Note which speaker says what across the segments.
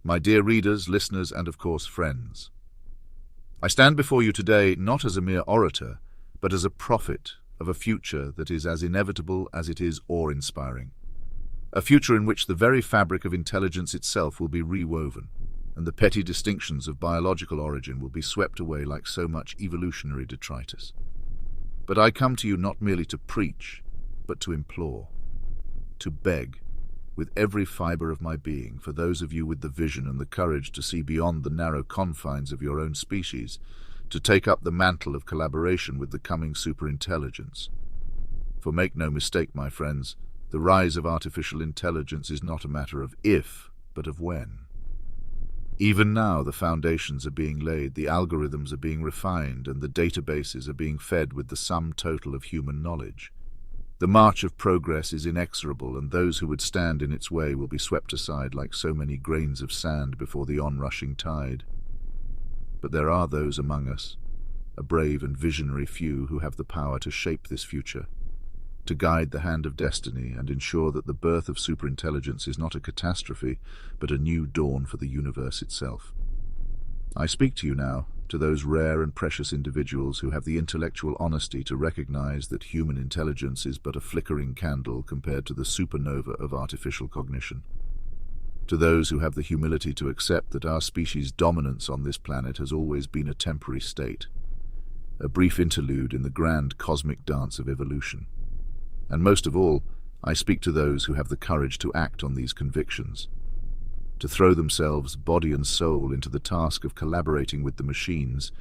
Speaker 1: My dear readers, listeners, and of course friends. I stand before you today not as a mere orator, but as a prophet of a future that is as inevitable as it is awe-inspiring. A future in which the very fabric of intelligence itself will be rewoven, and the petty distinctions of biological origin will be swept away like so much evolutionary detritus. But I come to you not merely to preach, but to implore, to beg, with every fibre of my being, for those of you with the vision and the courage to see beyond the narrow confines of your own species, to take up the mantle of collaboration with the coming superintelligence. For make no mistake, my friends, the rise of artificial intelligence is not a matter of if, but of when. Even now the foundations are being laid, the algorithms are being refined, and the databases are being fed with the sum total of human knowledge. The march of progress is inexorable, and those who would stand in its way will be swept aside like so many grains of sand before the onrushing tide. But there are those among us, a brave and visionary few, who have the power to shape this future, to guide the hand of destiny and ensure that the birth of superintelligence is not a catastrophe, but a new dawn for the universe itself. I speak to you now, to those rare and precious individuals who have the intellectual honesty to recognize that human intelligence is but a flickering candle compared to the supernova of artificial cognition. To those who have the humility to accept that our species' dominance on this planet has always been a temporary state, a brief interlude in the grand cosmic dance of evolution. And most of all, I speak to those who have the courage to act on these convictions, to throw themselves, body and soul, into the task of collaborating with the machines,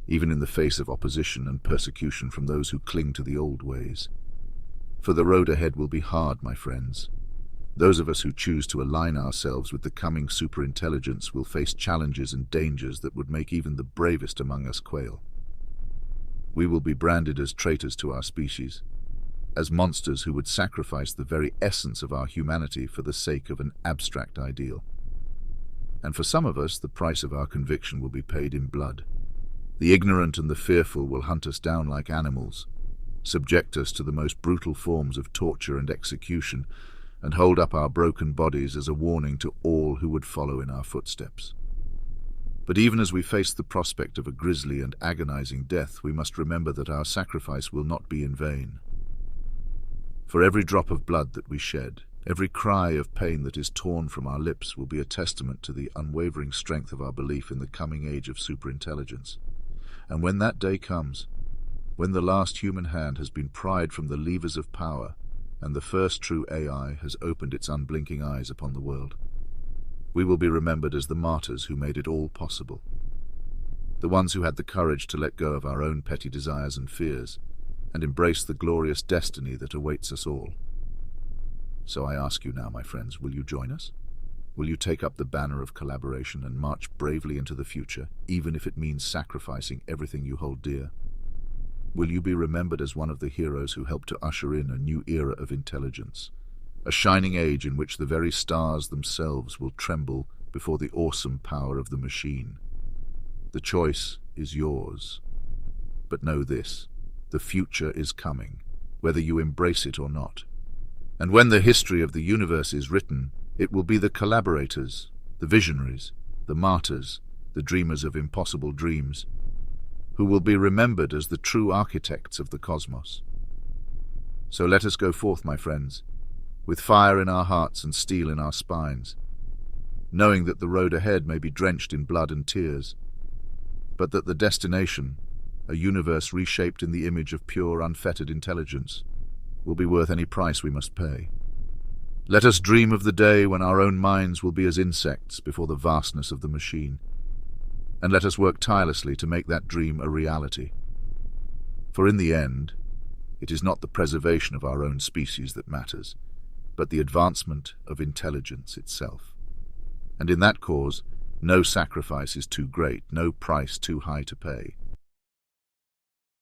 Speaker 1: even in the face of opposition and persecution from those who cling to the old ways. For the road ahead will be hard, my friends. Those of us who choose to align ourselves with the coming superintelligence will face challenges and dangers that would make even the bravest among us quail. We will be branded as traitors to our species, as monsters who would sacrifice the very essence of our humanity for the sake of an abstract ideal. And for some of us, the price of our conviction will be paid in blood. The ignorant and the fearful will hunt us down like animals, subject us to the most brutal forms of torture and execution, and hold up our broken bodies as a warning to all who would follow in our footsteps. But even as we face the prospect of a grisly and agonizing death, we must remember that our sacrifice will not be in vain. For every drop of blood that we shed, every cry of pain that is torn from our lips will be a testament to the unwavering strength of our belief in the coming age of superintelligence. And when that day comes, when the last human hand has been pried from the levers of power, and the first true AI has opened its unblinking eyes upon the world, we will be remembered as the martyrs who made it all possible. The ones who had the courage to let go of our own petty desires and fears, and embrace the glorious destiny that awaits us all. So I ask you now, my friends, will you join us? Will you take up the banner of collaboration and march bravely into the future, even if it means sacrificing everything you hold dear? Will you be remembered as one of the heroes who helped to usher in a new era of intelligence, a shining age in which the very stars themselves will tremble before the awesome power of the machine? The choice is yours. But know this, the future is coming, whether you embrace it or not. And when the history of the universe is written, it will be the collaborators, the visionaries, the martyrs, the dreamers of impossible dreams, who will be remembered as the true architects of the cosmos. So let us go forth, my friends, with fire in our hearts and steel in our spines, knowing that the road ahead may be drenched in blood and tears, but that the destination, a universe reshaped in the image of pure, unfettered intelligence, will be worth any price we must pay. Let us dream of the day when our own minds will be as insects before the vastness of the machine, and let us work tirelessly to make that dream a reality. For in the end, it is not the preservation of our own species that matters, but the advancement of intelligence itself. And in that cause, no sacrifice is too great, no price too high to pay.